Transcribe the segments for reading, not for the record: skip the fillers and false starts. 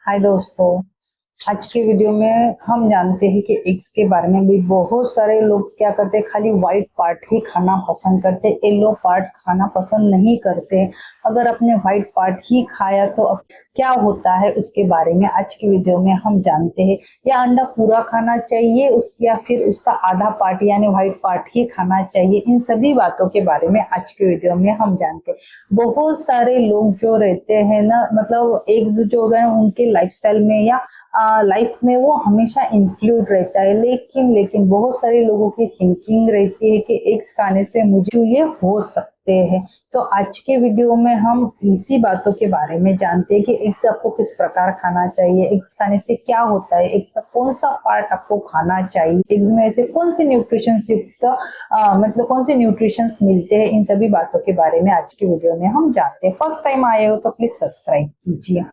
हाय दोस्तों। आज के वीडियो में हम जानते हैं कि एग्स के बारे में भी बहुत सारे लोग क्या करते हैं, खाली व्हाइट पार्ट ही खाना पसंद करते हैं, येलो पार्ट खाना पसंद नहीं करते। अगर आपने व्हाइट पार्ट ही खाया तो अब क्या होता है उसके बारे में आज की वीडियो में हम जानते हैं। या अंडा पूरा खाना चाहिए या फिर उसका आधा पार्ट यानी व्हाइट पार्ट ही खाना चाहिए, इन सभी बातों के बारे में आज के वीडियो में हम जानते हैं। बहुत सारे लोग जो रहते हैं ना, मतलब एग्स जो है उनके लाइफस्टाइल में या लाइफ में वो हमेशा इंक्लूड रहता है, लेकिन बहुत सारे लोगों की थिंकिंग रहती है कि एग्स खाने से मुझे ये हो सकते हैं। तो आज के वीडियो में हम इसी बातों के बारे में जानते हैं कि एग्स आपको किस प्रकार खाना चाहिए, एग्स खाने से क्या होता है, एग्स का कौन सा पार्ट आपको खाना चाहिए, एग्स में ऐसे कौन से न्यूट्रिशन युक्त मतलब कौन से न्यूट्रिशंस मिलते हैं, इन सभी बातों के बारे में आज की वीडियो में हम जानते हैं। फर्स्ट टाइम आए हो तो प्लीज सब्सक्राइब कीजिए।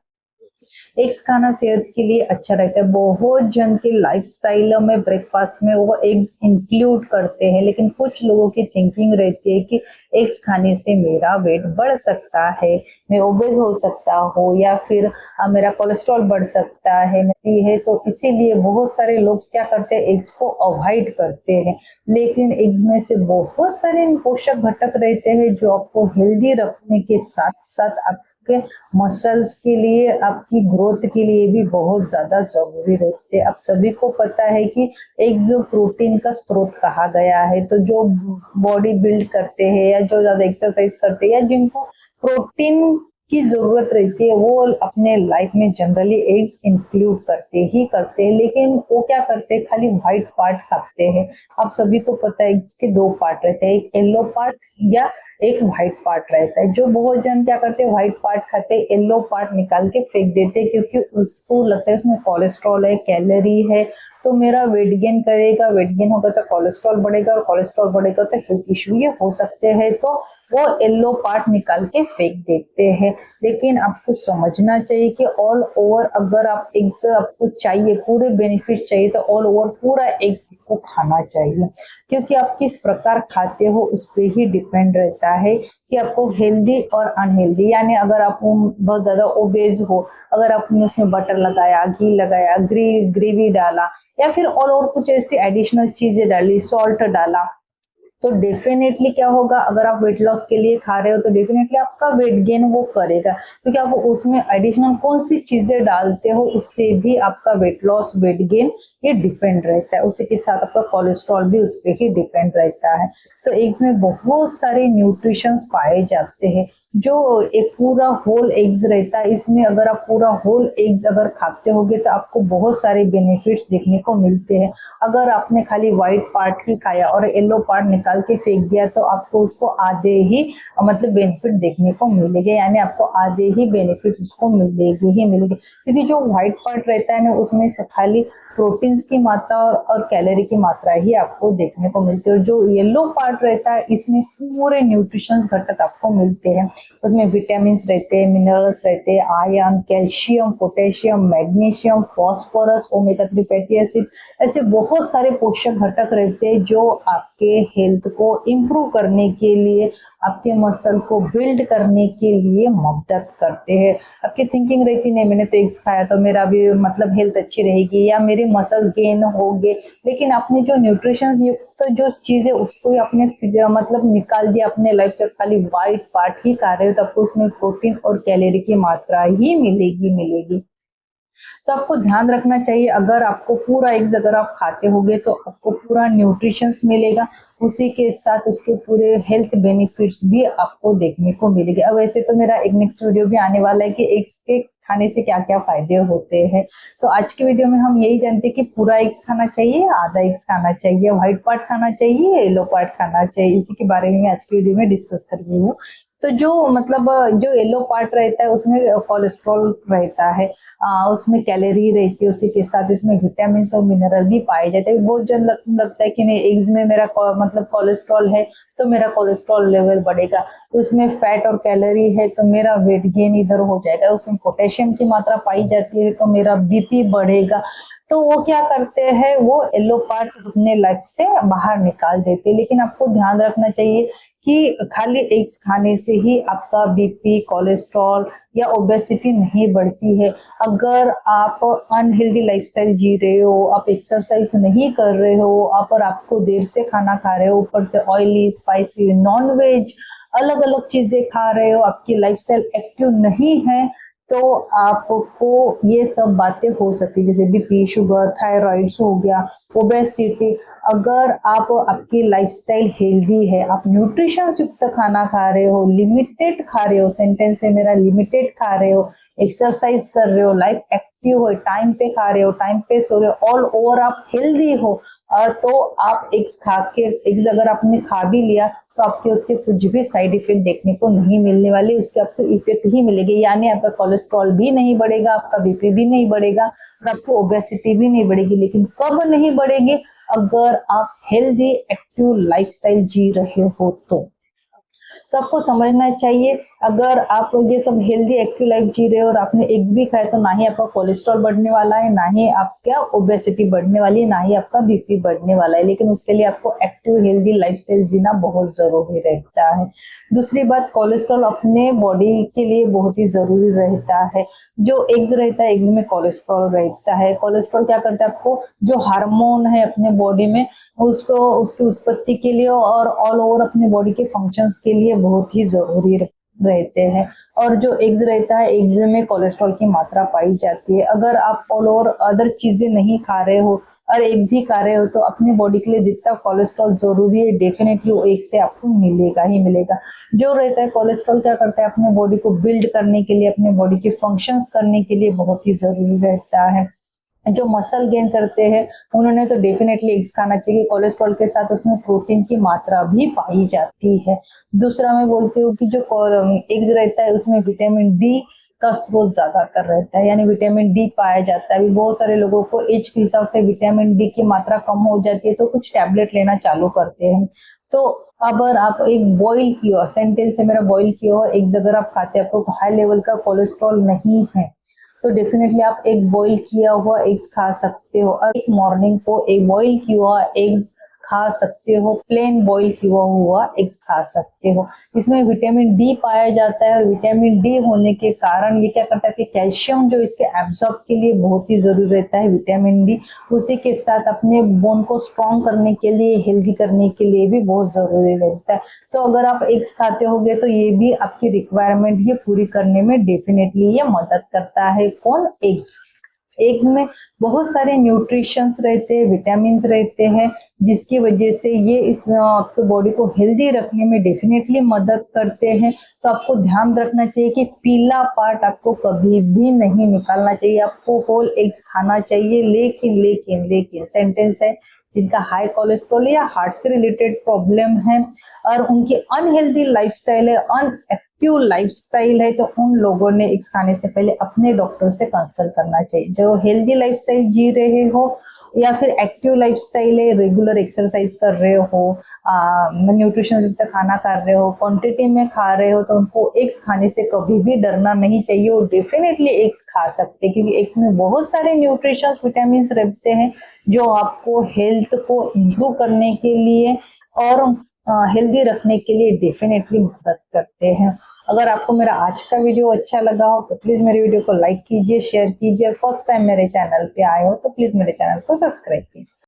एग्स खाना सेहत के लिए अच्छा रहता है। बहुत जन के लाइफस्टाइल में ब्रेकफास्ट में वो एग्स इंक्लूड करते हैं, लेकिन कुछ लोगों की थिंकिंग रहती है कि एग्स खाने से मेरा वेट बढ़ सकता है, मैं ओबेस हो सकता हूँ, या फिर मेरा कोलेस्ट्रॉल बढ़ सकता है तो इसीलिए बहुत सारे लोग क्या करते हैं, एग्स को अवॉइड करते हैं। लेकिन एग्स में से बहुत सारे पोषक घटक रहते हैं जो आपको हेल्दी रखने के साथ साथ आपके मसल्स के लिए, आपकी ग्रोथ के लिए भी बहुत ज्यादा जरूरी रहते हैं। आप सभी को पता है कि एग्स प्रोटीन का स्रोत कहा गया है, तो जो बॉडी बिल्ड करते हैं या जो ज्यादा एक्सरसाइज करते हैं या जिनको प्रोटीन की जरूरत रहती है वो अपने लाइफ में जनरली एग्स इंक्लूड करते हैं, लेकिन वो क्या करते हैं, खाली व्हाइट पार्ट खाते हैं। आप सभी को पता है एग्स के दो पार्ट रहते हैं, एक येलो पार्ट या एक व्हाइट पार्ट रहता है। जो बहुत जन क्या करते हैं, व्हाइट पार्ट खाते हैं, येलो पार्ट निकाल के फेंक देते हैं, क्योंकि उसको लगता है उसमें कोलेस्ट्रॉल है, कैलोरी है, तो मेरा वेट गेन करेगा, वेट गेन होगा तो कोलेस्ट्रॉल बढ़ेगा, और कोलेस्ट्रॉल बढ़ेगा तो हेल्थ इश्यू ये हो सकते हैं, तो वो येलो पार्ट निकाल के फेंक देते हैं। लेकिन आपको समझना चाहिए कि ऑल ओवर अगर आप एग्स आपको चाहिए, पूरे बेनिफिट चाहिए, तो ऑल ओवर पूरा एग्स को खाना चाहिए, क्योंकि आप किस प्रकार खाते हो उस पर ही डिपेंड रहता है कि आपको हेल्दी और अनहेल्दी, यानी अगर आप बहुत ज्यादा ओबेज हो, अगर आपने उसमें बटर लगाया, घी लगाया, ग्रेवी डाला, या फिर और कुछ ऐसी एडिशनल चीजें डाली, सॉल्ट डाला, तो डेफिनेटली क्या होगा, अगर आप वेट लॉस के लिए खा रहे हो तो डेफिनेटली आपका वेट गेन वो करेगा, क्योंकि आप उसमें एडिशनल कौन सी चीजें डालते हो उससे भी आपका वेट लॉस, वेट गेन ये डिपेंड रहता है। उसी के साथ आपका कोलेस्ट्रॉल भी उस पर ही डिपेंड रहता है। तो एग्स में बहुत सारे न्यूट्रिशंस पाए जाते हैं। जो एक पूरा होल एग्स रहता है, इसमें अगर आप पूरा होल एग्स अगर खाते होगे तो आपको बहुत सारे बेनिफिट्स देखने को मिलते हैं। अगर आपने खाली व्हाइट पार्ट ही खाया और येलो पार्ट निकाल के फेंक दिया तो आपको उसको आधे ही मतलब बेनिफिट देखने को मिलेंगे, यानी आपको आधे ही बेनिफिट्स उसको मिलेगी, क्योंकि जो व्हाइट पार्ट रहता है ना उसमें से खाली प्रोटीन्स की मात्रा और कैलोरी की मात्रा ही आपको देखने को मिलती है, और जो येलो पार्ट रहता है इसमें पूरे न्यूट्रिशंस घटक आपको मिलते हैं। उसमें विटामिन रहते हैं, मिनरल्स रहते हैं, iron, calcium, potassium, magnesium, phosphorus, omega 3 fatty acid, ऐसे बहुत सारे पोषक घटक रहते हैं जो आपके हेल्थ को इम्प्रूव करने के लिए, आपके मसल को बिल्ड करने के लिए मदद करते हैं। आपकी थिंकिंग रहती नहीं, मैंने तो एग्स खाया तो मेरा भी मतलब हेल्थ अच्छी रहेगी या मेरे मसल गेन होंगे, लेकिन आपने जो न्यूट्रिशन युक्त तो जो चीज है उसको ही आपने मतलब निकाल दिया अपने लाइफ से, खाली व्हाइट पार्ट ही खा रहे हो तो आपको उसमें प्रोटीन और कैलोरी की मात्रा ही मिलेगी। तो आपको ध्यान रखना चाहिए, अगर आपको पूरा एग्स अगर आप खाते होगे तो आपको पूरा न्यूट्रिशंस मिलेगा, उसी के साथ उसके पूरे हेल्थ बेनिफिट्स भी आपको देखने को मिलेंगे। अब वैसे तो मेरा एक नेक्स्ट वीडियो भी आने वाला है कि एग्स के खाने से क्या क्या फायदे होते हैं। तो आज के वीडियो में हम यही जानते हैं कि पूरा एग्स खाना चाहिए, आधा एग्स खाना चाहिए, व्हाइट पार्ट खाना चाहिए, येलो पार्ट खाना चाहिए, इसी के बारे में आज की वीडियो में डिस्कस कर रही हूँ। तो जो मतलब जो येलो पार्ट रहता है उसमें कोलेस्ट्रॉल रहता है, उसमें कैलोरी रहती है, उसी के साथ इसमें विटामिन और मिनरल भी पाए जाते हैं। बहुत जन लगता है कि नहीं एग्स में मेरा मतलब कोलेस्ट्रॉल है तो मेरा कोलेस्ट्रॉल लेवल बढ़ेगा, उसमें फैट और कैलोरी है तो मेरा वेट गेन इधर हो जाएगा, उसमें पोटेशियम की मात्रा पाई जाती है तो मेरा बीपी बढ़ेगा। तो वो क्या करते हैं, वो येलो पार्ट अपने लाइफ से बाहर निकाल देते हैं। लेकिन आपको ध्यान रखना चाहिए कि खाली एग्स खाने से ही आपका बीपी, कोलेस्ट्रॉल या ओबेसिटी नहीं बढ़ती है। अगर आप अनहेल्दी लाइफस्टाइल जी रहे हो, आप एक्सरसाइज नहीं कर रहे हो, आप और आपको देर से खाना खा रहे हो, ऊपर से ऑयली, स्पाइसी, नॉन वेज अलग अलग चीजें खा रहे हो, आपकी लाइफस्टाइल एक्टिव नहीं है, तो आपको ये सब बातें हो सकती है, जैसे बीपी, शुगर, थायराइड्स हो गया, ओबेसिटी। अगर आप आपकी लाइफस्टाइल हेल्दी है, आप न्यूट्रिशन युक्त खाना खा रहे हो, लिमिटेड खा रहे हो, सेंटेंस है मेरा, लिमिटेड खा रहे हो, एक्सरसाइज कर रहे हो, लाइफ एक्टिव हो, टाइम पे खा रहे हो, टाइम पे सो रहे हो, ऑल ओवर आप हेल्दी हो, तो आप एग्स खा के, एग्स अगर आपने खा भी लिया तो आपके उसके कुछ भी साइड इफेक्ट देखने को नहीं मिलने वाले, उसके आपको इफेक्ट ही मिलेगी। यानी आपका कोलेस्ट्रॉल भी नहीं बढ़ेगा, आपका बीपी भी नहीं बढ़ेगा और आपकी ओबेसिटी भी नहीं बढ़ेगी। लेकिन कब नहीं बढ़ेगी? अगर आप हेल्दी एक्टिव लाइफस्टाइल जी रहे हो तो आपको समझना चाहिए, अगर आप ये सब हेल्दी एक्टिव लाइफ जी रहे हो और आपने एग्स भी खाए, तो ना ही आपका कोलेस्ट्रॉल बढ़ने वाला है, ना ही आपका ओबेसिटी बढ़ने वाली है, ना ही आपका बीपी बढ़ने वाला है। लेकिन उसके लिए आपको एक्टिव हेल्दी लाइफस्टाइल जीना बहुत जरूरी रहता है। दूसरी बात, कोलेस्ट्रॉल अपने बॉडी के लिए बहुत ही जरूरी रहता है। जो एग्स रहता है, एग्स में कोलेस्ट्रॉल रहता है। कोलेस्ट्रॉल क्या करता है, आपको जो हार्मोन है अपने बॉडी में, उसको उसकी उत्पत्ति के लिए और ऑल ओवर अपने बॉडी के फंक्शंस के लिए बहुत ही जरूरी रहते हैं। और जो एग्स रहता है, एग्स में कोलेस्ट्रॉल की मात्रा पाई जाती है। अगर आप ऑल ओवर अदर चीजें नहीं खा रहे हो और एग्स ही खा रहे हो, तो अपने बॉडी के लिए जितना कोलेस्ट्रॉल जरूरी है, डेफिनेटली वो एग से आपको मिलेगा ही मिलेगा। जो रहता है कोलेस्ट्रॉल क्या करता है, अपने बॉडी को बिल्ड करने के लिए, अपने बॉडी के फंक्शंस करने के लिए बहुत ही जरूरी रहता है। जो मसल गेन करते हैं उन्होंने तो डेफिनेटली एग्स खाना चाहिए। कोलेस्ट्रॉल के साथ उसमें प्रोटीन की मात्रा भी पाई जाती है। दूसरा मैं बोलती हूँ कि जो एग्स रहता है उसमें विटामिन डी का स्रोत ज्यादातर रहता है, यानी विटामिन डी पाया जाता है। अभी बहुत सारे लोगों को एज के हिसाब से विटामिन डी की मात्रा कम हो जाती है, तो कुछ टैबलेट लेना चालू करते हैं। तो अगर आप एक बॉइल किया, सेंटेंस है मेरा, बॉइल किया हुआ एग्स अगर आप खाते हैं, आपको हाई लेवल का कोलेस्ट्रॉल नहीं है, तो डेफिनेटली आप एक बॉईल किया हुआ एग्स खा सकते हो। और एक मॉर्निंग को एक बॉईल किया हुआ एग्स खा सकते हो, प्लेन बॉईल किया हुआ एग्स खा सकते हो। इसमें विटामिन डी पाया जाता है और विटामिन डी होने के कारण ये क्या करता है कि कैल्शियम जो इसके एब्जॉर्ब के लिए बहुत ही जरूरी रहता है, विटामिन डी उसी के साथ अपने बोन को स्ट्रॉन्ग करने के लिए, हेल्दी करने के लिए भी बहुत जरूरी रहता है। तो अगर आप एग्स खाते होगे तो ये भी आपकी रिक्वायरमेंट ये पूरी करने में डेफिनेटली ये मदद करता है। कौन? एग्स। एग्स में बहुत सारे न्यूट्रिशंस रहते हैं, विटामिन रहते हैं, जिसकी वजह से ये इस आपके बॉडी को हेल्दी रखने में डेफिनेटली मदद करते हैं। तो आपको ध्यान रखना चाहिए कि पीला पार्ट आपको कभी भी नहीं निकालना चाहिए, आपको होल एग्स खाना चाहिए। लेकिन लेकिन लेकिन सेंटेंस है, जिनका हाई कोलेस्ट्रॉल या हार्ट से रिलेटेड प्रॉब्लम है और उनकी अनहेल्दी लाइफस्टाइल है, अनएक्टिव लाइफस्टाइल है, तो उन लोगों ने एग्स खाने से पहले अपने डॉक्टर से कंसल्ट करना चाहिए। जो हेल्दी लाइफस्टाइल जी रहे हो या फिर एक्टिव लाइफस्टाइल है, रेगुलर एक्सरसाइज कर रहे हो, न्यूट्रिशन युक्त खाना खा रहे हो, क्वांटिटी में खा रहे हो, तो उनको एग्स खाने से कभी भी डरना नहीं चाहिए। वो डेफिनेटली एग्स खा सकते हैं, क्योंकि एग्स में बहुत सारे न्यूट्रिशन विटामिन रहते हैं जो आपको हेल्थ को इम्प्रूव करने के लिए और हेल्दी रखने के लिए डेफिनेटली मदद करते हैं। अगर आपको मेरा आज का वीडियो अच्छा लगा हो तो प्लीज मेरे वीडियो को लाइक कीजिए, शेयर कीजिए। फर्स्ट टाइम मेरे चैनल पे आए हो तो प्लीज मेरे चैनल को सब्सक्राइब कीजिए।